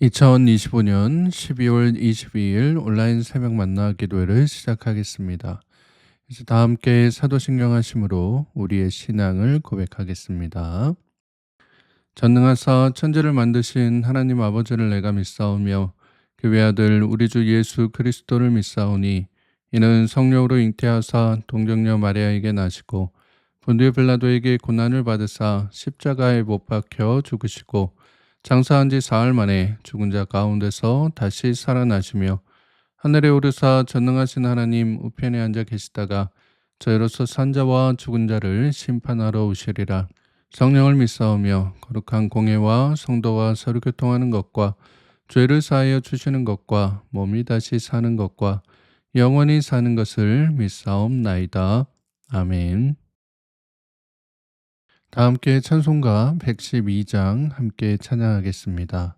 2025년 12월 22일 온라인 새벽 만나 기도회를 시작하겠습니다. 이제 다 함께 사도신경 하심으로 우리의 신앙을 고백하겠습니다. 전능하사 천지를 만드신 하나님 아버지를 내가 믿사오며 그 외아들 우리 주 예수 그리스도를 믿사오니 이는 성령으로 잉태하사 동정녀 마리아에게 나시고 본디오 빌라도에게 고난을 받으사 십자가에 못 박혀 죽으시고 장사한 지 사흘 만에 죽은 자 가운데서 다시 살아나시며 하늘에 오르사 전능하신 하나님 우편에 앉아 계시다가 저희로서 산자와 죽은 자를 심판하러 오시리라. 성령을 믿사오며 거룩한 공예와 성도와 서로 교통하는 것과 죄를 사하여 주시는 것과 몸이 다시 사는 것과 영원히 사는 것을 믿사옵나이다. 아멘. 다 함께 찬송가 112장 함께 찬양하겠습니다.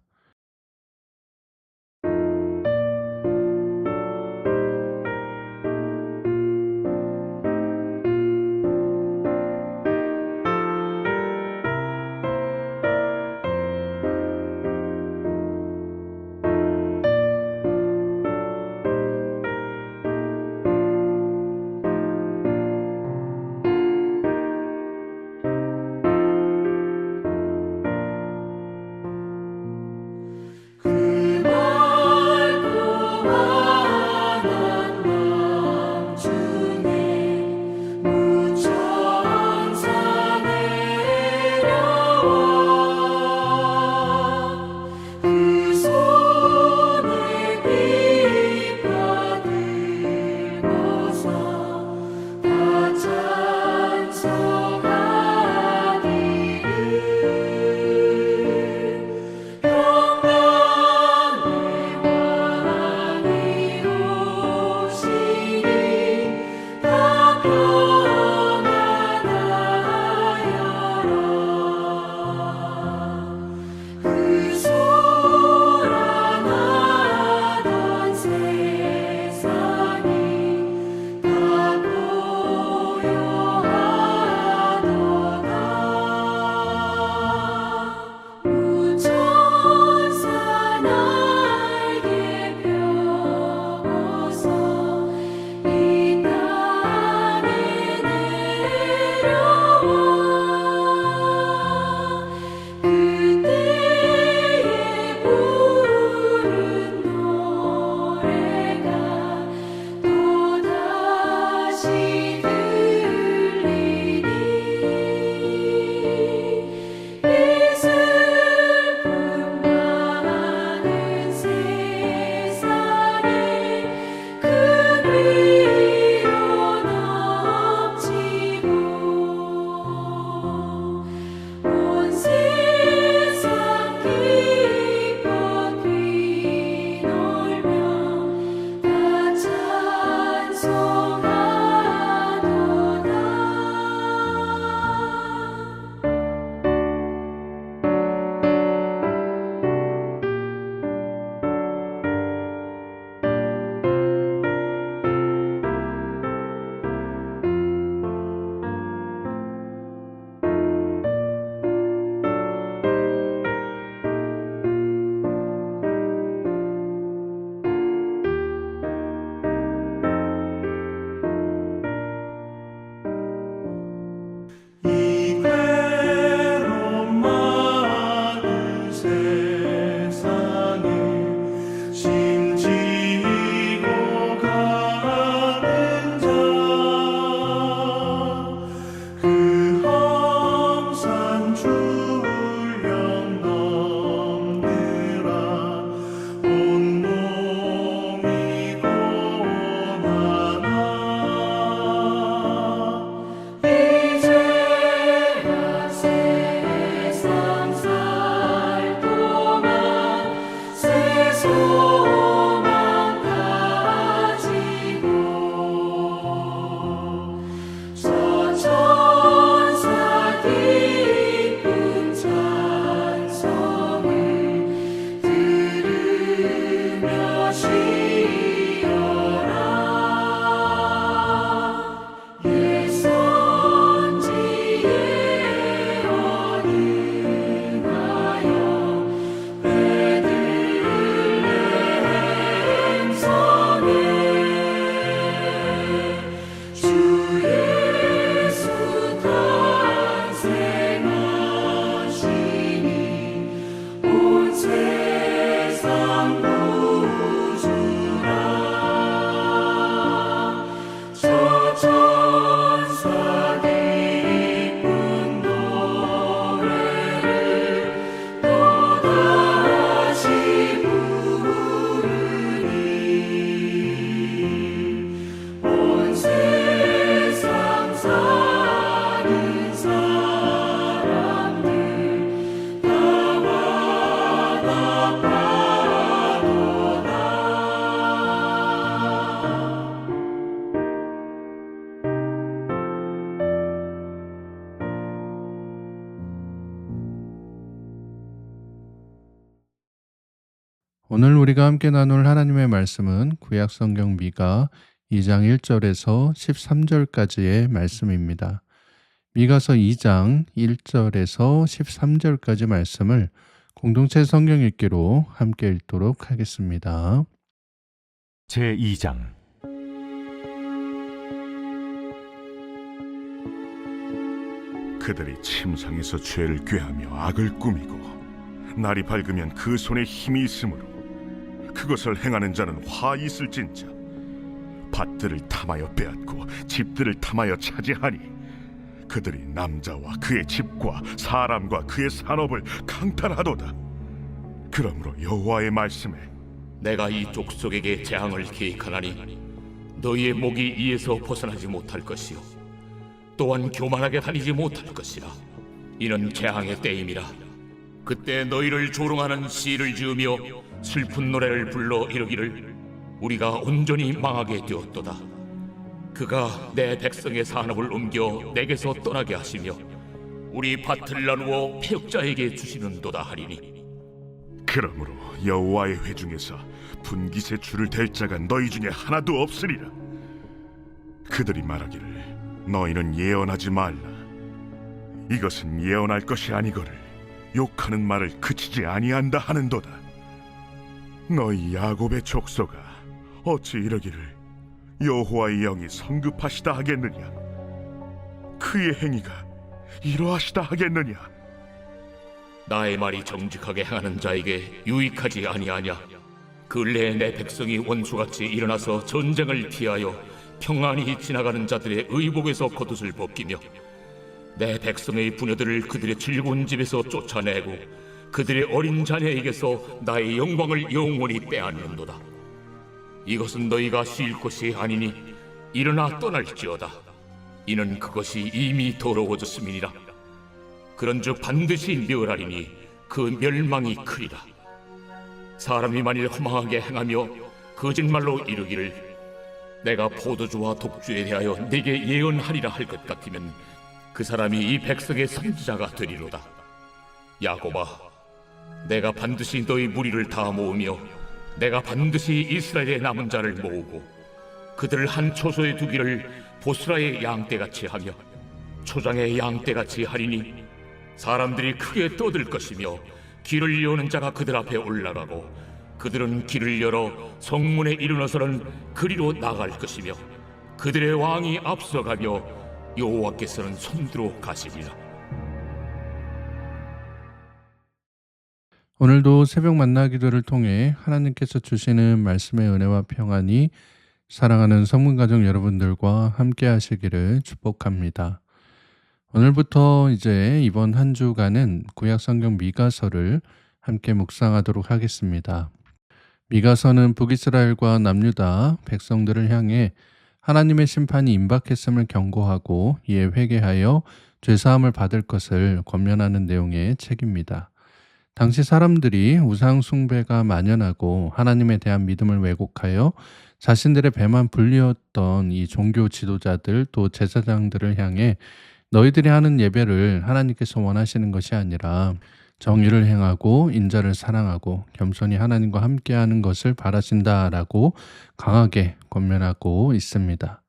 오늘 우리가 함께 나눌 하나님의 말씀은 구약 성경 미가 2장 1절에서 13절까지의 말씀입니다. 미가서 2장 1절에서 13절까지 말씀을 공동체 성경 읽기로 함께 읽도록 하겠습니다. 제2장. 그들이 침상에서 죄를 꾀하며 악을 꾸미고 날이 밝으면 그 손에 힘이 있으므로 그것을 행하는 자는 화 있을진저. 밭들을 탐하여 빼앗고 집들을 탐하여 차지하니 그들이 남자와 그의 집과 사람과 그의 산업을 강탈하도다. 그러므로 여호와의 말씀에 내가 이 족속에게 재앙을 계획하나니 너희의 목이 이에서 벗어나지 못할 것이요 또한 교만하게 다니지 못할 것이라. 이는 재앙의 때임이라. 그때 너희를 조롱하는 시를 지으며 슬픈 노래를 불러 이르기를 우리가 온전히 망하게 되었도다. 그가 내 백성의 산업을 옮겨 내게서 떠나게 하시며 우리 밭을 나누어 패역자에게 주시는도다 하리니. 그러므로 여호와의 회중에서 분깃의 줄을 댈 자가 너희 중에 하나도 없으리라. 그들이 말하기를 너희는 예언하지 말라. 이것은 예언할 것이 아니거늘 욕하는 말을 그치지 아니한다 하는도다. 너희 야곱의 족속아, 어찌 이러기를 여호와의 영이 성급하시다 하겠느냐? 그의 행위가 이러하시다 하겠느냐? 나의 말이 정직하게 행하는 자에게 유익하지 아니하냐? 근래에 내 백성이 원수같이 일어나서 전쟁을 피하여 평안히 지나가는 자들의 의복에서 겉옷을 벗기며 내 백성의 부녀들을 그들의 즐거운 집에서 쫓아내고 그들의 어린 자녀에게서 나의 영광을 영원히 빼앗는도다. 이것은 너희가 쉴 것이 아니니 일어나 떠날지어다. 이는 그것이 이미 더러워졌음이니라. 그런즉 반드시 멸하리니 그 멸망이 크리라. 사람이 만일 허망하게 행하며 거짓말로 이르기를 내가 포도주와 독주에 대하여 네게 예언하리라 할 것 같으면 그 사람이 이 백성의 선지자가 되리로다. 야곱아, 내가 반드시 너희 무리를 다 모으며 내가 반드시 이스라엘의 남은 자를 모으고 그들을 한 초소에 두기를 보스라의 양떼같이 하며 초장의 양떼같이 하리니 사람들이 크게 떠들 것이며 길을 여는 자가 그들 앞에 올라가고 그들은 길을 열어 성문에 이르러서는 그리로 나갈 것이며 그들의 왕이 앞서가며 여호와께서는 손들어 가시리라. 오늘도 새벽 만나 기도를 통해 하나님께서 주시는 말씀의 은혜와 평안이 사랑하는 성문가족 여러분들과 함께 하시기를 축복합니다. 오늘부터 이제 이번 한 주간은 구약 성경 미가서를 함께 묵상하도록 하겠습니다. 미가서는 북이스라엘과 남유다 백성들을 향해 하나님의 심판이 임박했음을 경고하고 이에 회개하여 죄사함을 받을 것을 권면하는 내용의 책입니다. 당시 사람들이 우상 숭배가 만연하고 하나님에 대한 믿음을 왜곡하여 자신들의 배만 불리었던 이 종교 지도자들 또 제사장들을 향해 너희들이 하는 예배를 하나님께서 원하시는 것이 아니라 정의를 행하고 인자를 사랑하고 겸손히 하나님과 함께하는 것을 바라신다라고 강하게 권면하고 있습니다.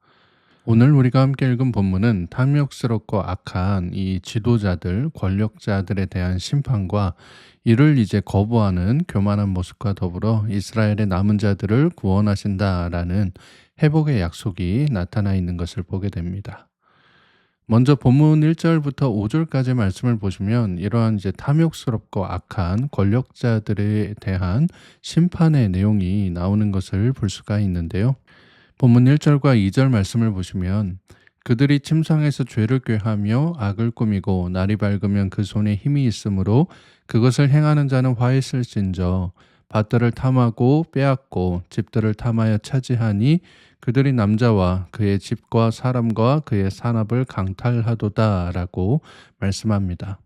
오늘 우리가 함께 읽은 본문은 탐욕스럽고 악한 이 지도자들, 권력자들에 대한 심판과 이를 이제 거부하는 교만한 모습과 더불어 이스라엘의 남은 자들을 구원하신다라는 회복의 약속이 나타나 있는 것을 보게 됩니다. 먼저 본문 1절부터 5절까지 말씀을 보시면 이러한 이제 탐욕스럽고 악한 권력자들에 대한 심판의 내용이 나오는 것을 볼 수가 있는데요. 본문 1절과 2절 말씀을 보시면 그들이 침상에서 죄를 꾀하며 악을 꾸미고 날이 밝으면 그 손에 힘이 있으므로 그것을 행하는 자는 화 있을진저. 밭들을 탐하고 빼앗고 집들을 탐하여 차지하니 그들이 남자와 그의 집과 사람과 그의 산업을 강탈하도다 라고 말씀합니다.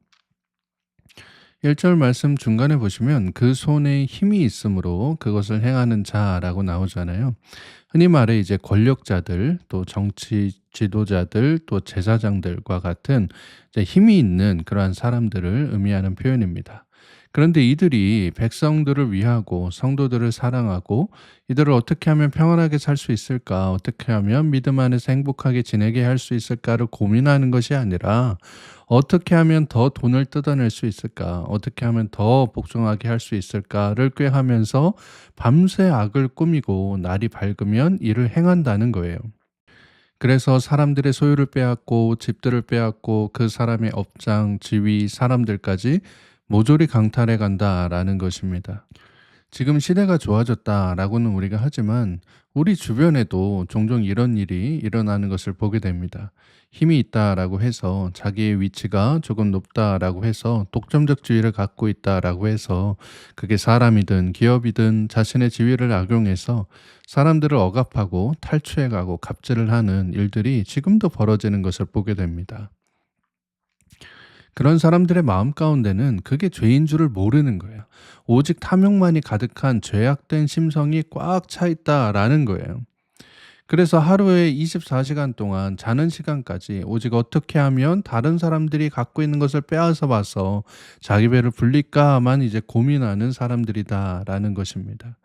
1절 말씀 중간에 보시면 그 손에 힘이 있으므로 그것을 행하는 자라고 나오잖아요. 흔히 말해 이제 권력자들 또 정치 지도자들 또 제사장들과 같은 이제 힘이 있는 그러한 사람들을 의미하는 표현입니다. 그런데 이들이 백성들을 위하고 성도들을 사랑하고 이들을 어떻게 하면 평안하게 살 수 있을까? 어떻게 하면 믿음 안에서 행복하게 지내게 할 수 있을까를 고민하는 것이 아니라 어떻게 하면 더 돈을 뜯어낼 수 있을까? 어떻게 하면 더 복종하게 할 수 있을까를 꾀하면서 밤새 악을 꾸미고 날이 밝으면 이를 행한다는 거예요. 그래서 사람들의 소유를 빼앗고 집들을 빼앗고 그 사람의 업장, 지위, 사람들까지 모조리 강탈해 간다라는 것입니다. 지금 시대가 좋아졌다라고는 우리가 하지만 우리 주변에도 종종 이런 일이 일어나는 것을 보게 됩니다. 힘이 있다라고 해서 자기의 위치가 조금 높다라고 해서 독점적 지위를 갖고 있다라고 해서 그게 사람이든 기업이든 자신의 지위를 악용해서 사람들을 억압하고 탈취해가고 갑질을 하는 일들이 지금도 벌어지는 것을 보게 됩니다. 그런 사람들의 마음 가운데는 그게 죄인 줄을 모르는 거예요. 오직 탐욕만이 가득한 죄악된 심성이 꽉 차 있다라는 거예요. 그래서 하루에 24시간 동안 자는 시간까지 오직 어떻게 하면 다른 사람들이 갖고 있는 것을 빼앗아 봐서 자기 배를 불릴까만 이제 고민하는 사람들이다라는 것입니다.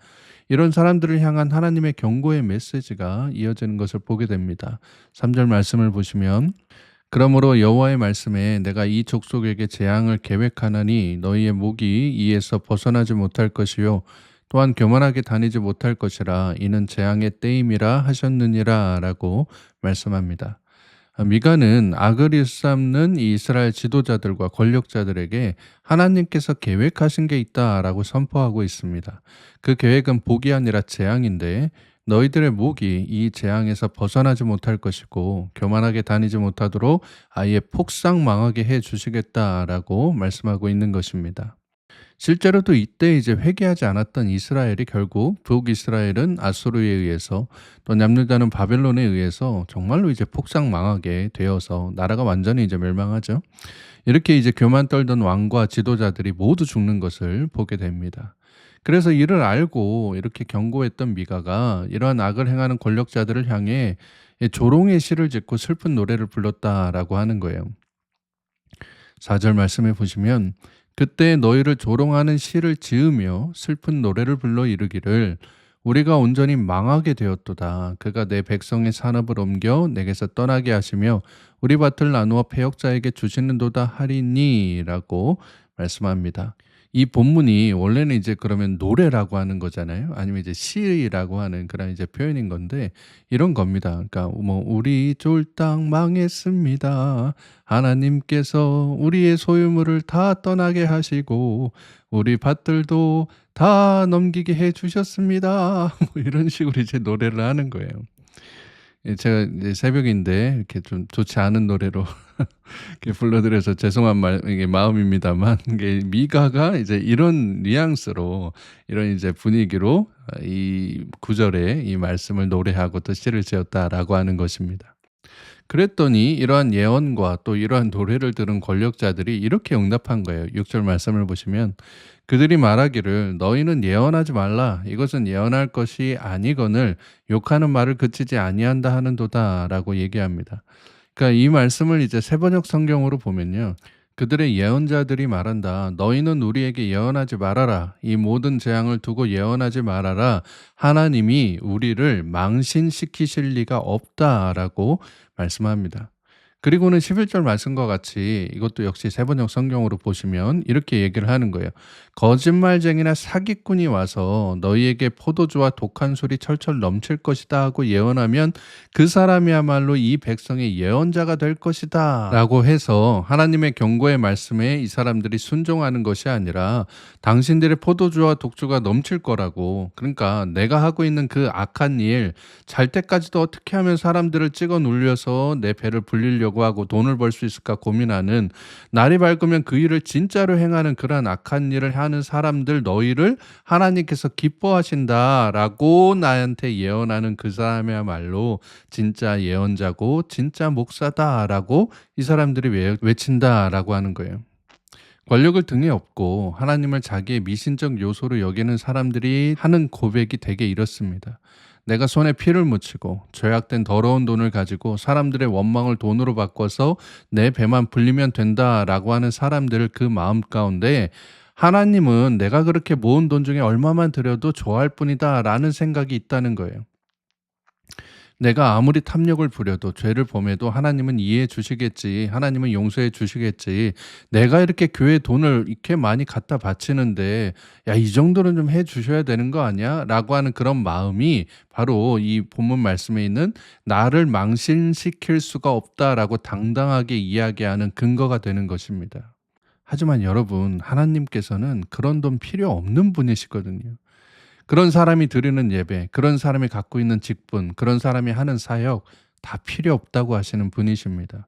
이런 사람들을 향한 하나님의 경고의 메시지가 이어지는 것을 보게 됩니다. 3절 말씀을 보시면 그러므로 여호와의 말씀에 내가 이 족속에게 재앙을 계획하나니 너희의 목이 이에서 벗어나지 못할 것이요 또한 교만하게 다니지 못할 것이라 이는 재앙의 때임이라 하셨느니라 라고 말씀합니다. 미가는 악을 일삼는 이 이스라엘 지도자들과 권력자들에게 하나님께서 계획하신 게 있다라고 선포하고 있습니다. 그 계획은 복이 아니라 재앙인데 너희들의 목이 이 재앙에서 벗어나지 못할 것이고 교만하게 다니지 못하도록 아예 폭삭 망하게 해 주시겠다라고 말씀하고 있는 것입니다. 실제로도 이때 이제 회개하지 않았던 이스라엘이 결국 북이스라엘은 아수르에 의해서 또 남유다는 바벨론에 의해서 정말로 이제 폭삭 망하게 되어서 나라가 완전히 이제 멸망하죠. 이렇게 이제 교만 떨던 왕과 지도자들이 모두 죽는 것을 보게 됩니다. 그래서 이를 알고 이렇게 경고했던 미가가 이러한 악을 행하는 권력자들을 향해 조롱의 시를 짓고 슬픈 노래를 불렀다라고 하는 거예요. 4절 말씀해 보시면 그때 너희를 조롱하는 시를 지으며 슬픈 노래를 불러 이르기를 우리가 온전히 망하게 되었도다. 그가 내 백성의 산업을 옮겨 내게서 떠나게 하시며 우리 밭을 나누어 패역자에게 주시는도다 하리니라고 말씀합니다. 이 본문이 원래는 이제 그러면 노래라고 하는 거잖아요. 아니면 이제 시라고 하는 그런 이제 표현인 건데 이런 겁니다. 그러니까 뭐 우리 쫄딱 망했습니다. 하나님께서 우리의 소유물을 다 떠나게 하시고 우리 밭들도 다 넘기게 해 주셨습니다. 뭐 이런 식으로 이제 노래를 하는 거예요. 제가 이제 새벽인데 이렇게 좀 좋지 않은 노래로 이렇게 불러드려서 죄송한 이게 마음입니다만 이게 미가가 이제 이런 뉘앙스로 이런 이제 분위기로 이 구절에 이 말씀을 노래하고 또 시를 지었다라고 하는 것입니다. 그랬더니 이러한 예언과 또 이러한 노래를 들은 권력자들이 이렇게 응답한 거예요. 6절 말씀을 보시면 그들이 말하기를 너희는 예언하지 말라. 이것은 예언할 것이 아니거늘 욕하는 말을 그치지 아니한다 하는도다라고 얘기합니다. 그러니까 이 말씀을 이제 새번역 성경으로 보면요. 그들의 예언자들이 말한다. 너희는 우리에게 예언하지 말아라. 이 모든 재앙을 두고 예언하지 말아라. 하나님이 우리를 망신시키실 리가 없다라고 말씀합니다. 그리고는 11절 말씀과 같이 이것도 역시 새번역 성경으로 보시면 이렇게 얘기를 하는 거예요. 거짓말쟁이나 사기꾼이 와서 너희에게 포도주와 독한 술이 철철 넘칠 것이다 하고 예언하면 그 사람이야말로 이 백성의 예언자가 될 것이다 라고 해서 하나님의 경고의 말씀에 이 사람들이 순종하는 것이 아니라 당신들의 포도주와 독주가 넘칠 거라고, 그러니까 내가 하고 있는 그 악한 일 잘 때까지도 어떻게 하면 사람들을 찍어 눌려서 내 배를 불리려고 하고 돈을 벌 수 있을까 고민하는, 날이 밝으면 그 일을 진짜로 행하는 그러한 악한 일을 하는 사람들 너희를 하나님께서 기뻐하신다라고 나한테 예언하는 그 사람이야말로 진짜 예언자고 진짜 목사다라고 이 사람들이 외친다라고 하는 거예요. 권력을 등에 업고 하나님을 자기의 미신적 요소로 여기는 사람들이 하는 고백이 되게 이렇습니다. 내가 손에 피를 묻히고 죄악된 더러운 돈을 가지고 사람들의 원망을 돈으로 바꿔서 내 배만 불리면 된다라고 하는 사람들 그 마음 가운데 하나님은 내가 그렇게 모은 돈 중에 얼마만 드려도 좋아할 뿐이다라는 생각이 있다는 거예요. 내가 아무리 탐욕을 부려도 죄를 범해도 하나님은 이해해 주시겠지. 하나님은 용서해 주시겠지. 내가 이렇게 교회에 돈을 이렇게 많이 갖다 바치는데 야, 이 정도는 좀 해 주셔야 되는 거 아니야? 라고 하는 그런 마음이 바로 이 본문 말씀에 있는 나를 망신시킬 수가 없다라고 당당하게 이야기하는 근거가 되는 것입니다. 하지만 여러분, 하나님께서는 그런 돈 필요 없는 분이시거든요. 그런 사람이 드리는 예배, 그런 사람이 갖고 있는 직분, 그런 사람이 하는 사역 다 필요 없다고 하시는 분이십니다.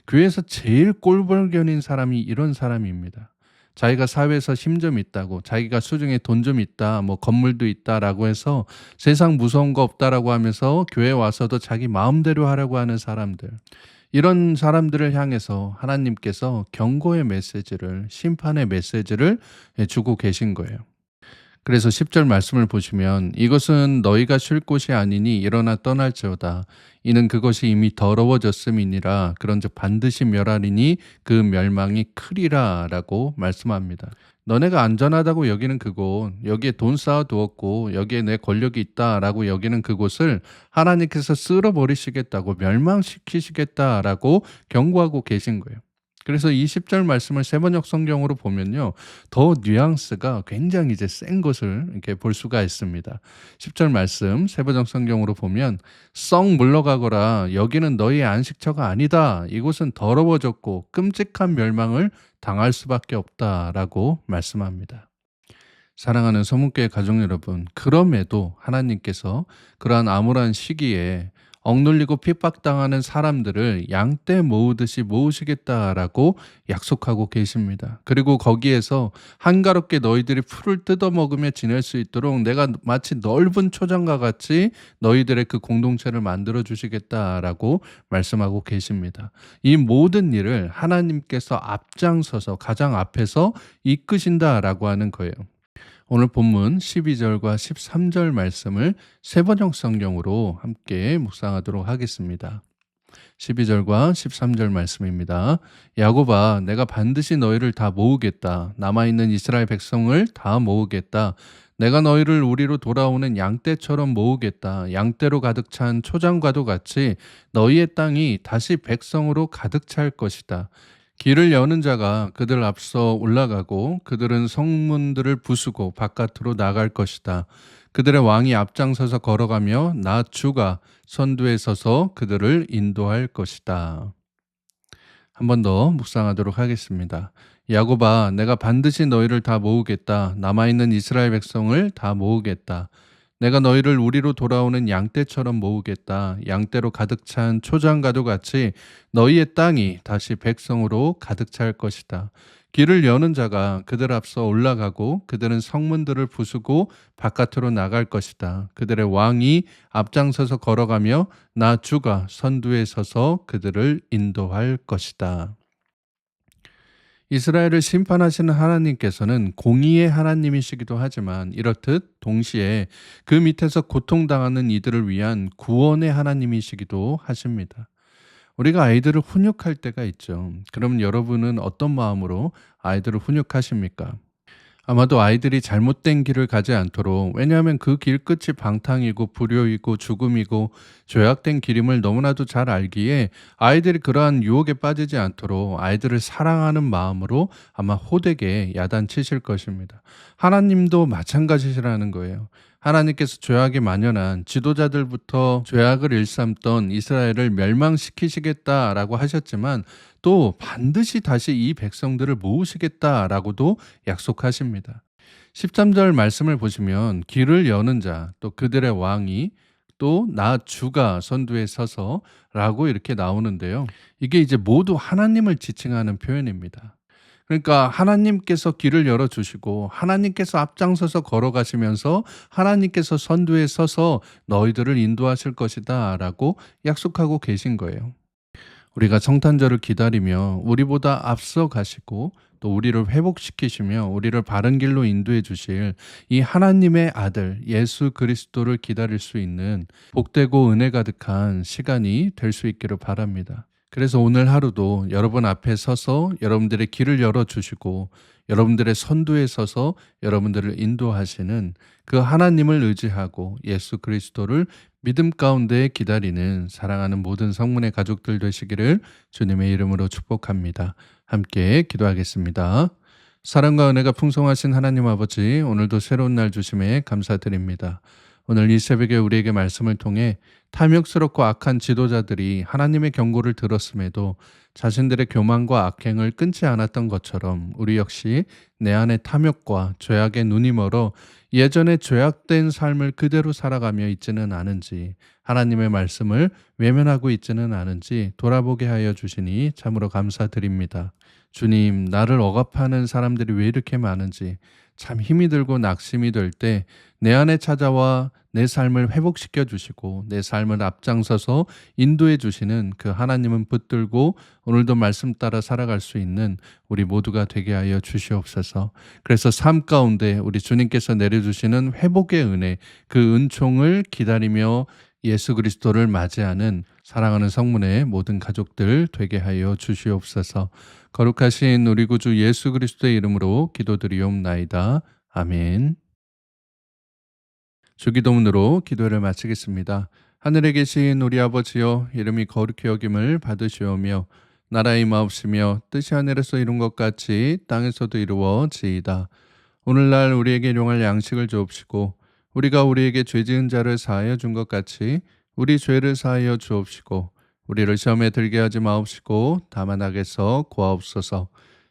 교회에서 제일 꼴불견인 사람이 이런 사람입니다. 자기가 사회에서 힘 좀 있다고, 자기가 수중에 돈 좀 있다, 뭐 건물도 있다라고 해서 세상 무서운 거 없다라고 하면서 교회 와서도 자기 마음대로 하려고 하는 사람들. 이런 사람들을 향해서 하나님께서 경고의 메시지를, 심판의 메시지를 주고 계신 거예요. 그래서 10절 말씀을 보시면 이것은 너희가 쉴 곳이 아니니 일어나 떠날지어다. 이는 그것이 이미 더러워졌음이니라. 그런즉 반드시 멸하리니 그 멸망이 크리라 라고 말씀합니다. 너네가 안전하다고 여기는 그곳, 여기에 돈 쌓아두었고 여기에 내 권력이 있다라고 여기는 그곳을 하나님께서 쓸어버리시겠다고 멸망시키시겠다라고 경고하고 계신 거예요. 그래서 이 10절 말씀을 세번역 성경으로 보면요, 더 뉘앙스가 굉장히 이제 센 것을 이렇게 볼 수가 있습니다. 10절 말씀 세번역 성경으로 보면 썩 물러가거라. 여기는 너희의 안식처가 아니다. 이곳은 더러워졌고 끔찍한 멸망을 당할 수밖에 없다라고 말씀합니다. 사랑하는 소문교회 가족 여러분, 그럼에도 하나님께서 그러한 암울한 시기에 억눌리고 핍박당하는 사람들을 양떼 모으듯이 모으시겠다라고 약속하고 계십니다. 그리고 거기에서 한가롭게 너희들이 풀을 뜯어먹으며 지낼 수 있도록 내가 마치 넓은 초장과 같이 너희들의 그 공동체를 만들어 주시겠다라고 말씀하고 계십니다. 이 모든 일을 하나님께서 앞장서서 가장 앞에서 이끄신다라고 하는 거예요. 오늘 본문 12절과 13절 말씀을 세번역 성경으로 함께 묵상하도록 하겠습니다. 12절과 13절 말씀입니다. 야곱아, 내가 반드시 너희를 다 모으겠다. 남아있는 이스라엘 백성을 다 모으겠다. 내가 너희를 우리로 돌아오는 양떼처럼 모으겠다. 양떼로 가득 찬 초장과도 같이 너희의 땅이 다시 백성으로 가득 찰 것이다. 길을 여는 자가 그들 앞서 올라가고 그들은 성문들을 부수고 바깥으로 나갈 것이다. 그들의 왕이 앞장서서 걸어가며 나 주가 선두에 서서 그들을 인도할 것이다. 한 번 더 묵상하도록 하겠습니다. 야곱아, 내가 반드시 너희를 다 모으겠다. 남아있는 이스라엘 백성을 다 모으겠다. 내가 너희를 우리로 돌아오는 양떼처럼 모으겠다. 양떼로 가득 찬 초장과도 같이 너희의 땅이 다시 백성으로 가득 찰 것이다. 길을 여는 자가 그들 앞서 올라가고 그들은 성문들을 부수고 바깥으로 나갈 것이다. 그들의 왕이 앞장서서 걸어가며 나 주가 선두에 서서 그들을 인도할 것이다. 이스라엘을 심판하시는 하나님께서는 공의의 하나님이시기도 하지만 이렇듯 동시에 그 밑에서 고통당하는 이들을 위한 구원의 하나님이시기도 하십니다. 우리가 아이들을 훈육할 때가 있죠. 그럼 여러분은 어떤 마음으로 아이들을 훈육하십니까? 아마도 아이들이 잘못된 길을 가지 않도록, 왜냐하면 그 길 끝이 방탕이고 불효이고 죽음이고 죄악된 길임을 너무나도 잘 알기에 아이들이 그러한 유혹에 빠지지 않도록 아이들을 사랑하는 마음으로 아마 호되게 야단치실 것입니다. 하나님도 마찬가지시라는 거예요. 하나님께서 죄악에 만연한 지도자들부터 죄악을 일삼던 이스라엘을 멸망시키시겠다라고 하셨지만 또 반드시 다시 이 백성들을 모으시겠다라고도 약속하십니다. 13절 말씀을 보시면 길을 여는 자, 또 그들의 왕이 또 나 주가 선두에 서서라고 이렇게 나오는데요. 이게 이제 모두 하나님을 지칭하는 표현입니다. 그러니까 하나님께서 길을 열어주시고 하나님께서 앞장서서 걸어가시면서 하나님께서 선두에 서서 너희들을 인도하실 것이다 라고 약속하고 계신 거예요. 우리가 성탄절을 기다리며 우리보다 앞서 가시고 또 우리를 회복시키시며 우리를 바른 길로 인도해 주실 이 하나님의 아들 예수 그리스도를 기다릴 수 있는 복되고 은혜 가득한 시간이 될 수 있기를 바랍니다. 그래서 오늘 하루도 여러분 앞에 서서 여러분들의 길을 열어주시고 여러분들의 선두에 서서 여러분들을 인도하시는 그 하나님을 의지하고 예수 그리스도를 믿음 가운데 기다리는 사랑하는 모든 성문의 가족들 되시기를 주님의 이름으로 축복합니다. 함께 기도하겠습니다. 사랑과 은혜가 풍성하신 하나님 아버지, 오늘도 새로운 날 주심에 감사드립니다. 오늘 이 새벽에 우리에게 말씀을 통해 탐욕스럽고 악한 지도자들이 하나님의 경고를 들었음에도 자신들의 교만과 악행을 끊지 않았던 것처럼 우리 역시 내 안의 탐욕과 죄악의 눈이 멀어 예전에 죄악된 삶을 그대로 살아가며 있지는 않은지, 하나님의 말씀을 외면하고 있지는 않은지 돌아보게 하여 주시니 참으로 감사드립니다. 주님, 나를 억압하는 사람들이 왜 이렇게 많은지, 참 힘이 들고 낙심이 될 때 내 안에 찾아와 내 삶을 회복시켜 주시고 내 삶을 앞장서서 인도해 주시는 그 하나님은 붙들고 오늘도 말씀 따라 살아갈 수 있는 우리 모두가 되게 하여 주시옵소서. 그래서 삶 가운데 우리 주님께서 내려주시는 회복의 은혜, 그 은총을 기다리며 예수 그리스도를 맞이하는 사랑하는 성문의 모든 가족들 되게 하여 주시옵소서. 거룩하신 우리 구주 예수 그리스도의 이름으로 기도드리옵나이다. 아멘. 주기도문으로 기도를 마치겠습니다. 하늘에 계신 우리 아버지여, 이름이 거룩히 여김을 받으시오며 나라의 임하옵시며 뜻이 하늘에서 이룬 것 같이 땅에서도 이루어지이다. 오늘날 우리에게 일용할 양식을 주옵시고 우리가 우리에게 죄 지은 자를 사하여 준 것 같이 우리 죄를 사하여 주옵시고 우리를 시험에 들게 하지 마옵시고 다만 악에서 구하옵소서.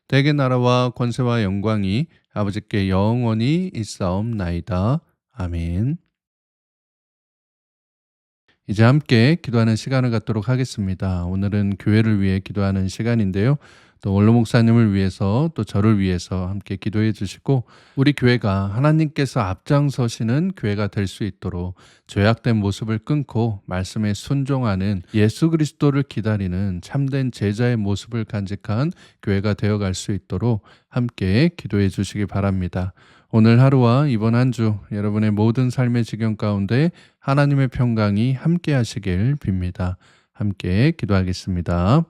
대개 나라와 권세와 영광이 아버지께 영원히 있사옵나이다. 아멘. 이제 함께 기도하는 시간을 갖도록 하겠습니다. 오늘은 교회를 위해 기도하는 시간인데요. 또 원로 목사님을 위해서 또 저를 위해서 함께 기도해 주시고 우리 교회가 하나님께서 앞장서시는 교회가 될 수 있도록 죄악된 모습을 끊고 말씀에 순종하는 예수 그리스도를 기다리는 참된 제자의 모습을 간직한 교회가 되어갈 수 있도록 함께 기도해 주시기 바랍니다. 오늘 하루와 이번 한 주 여러분의 모든 삶의 지경 가운데 하나님의 평강이 함께 하시길 빕니다. 함께 기도하겠습니다.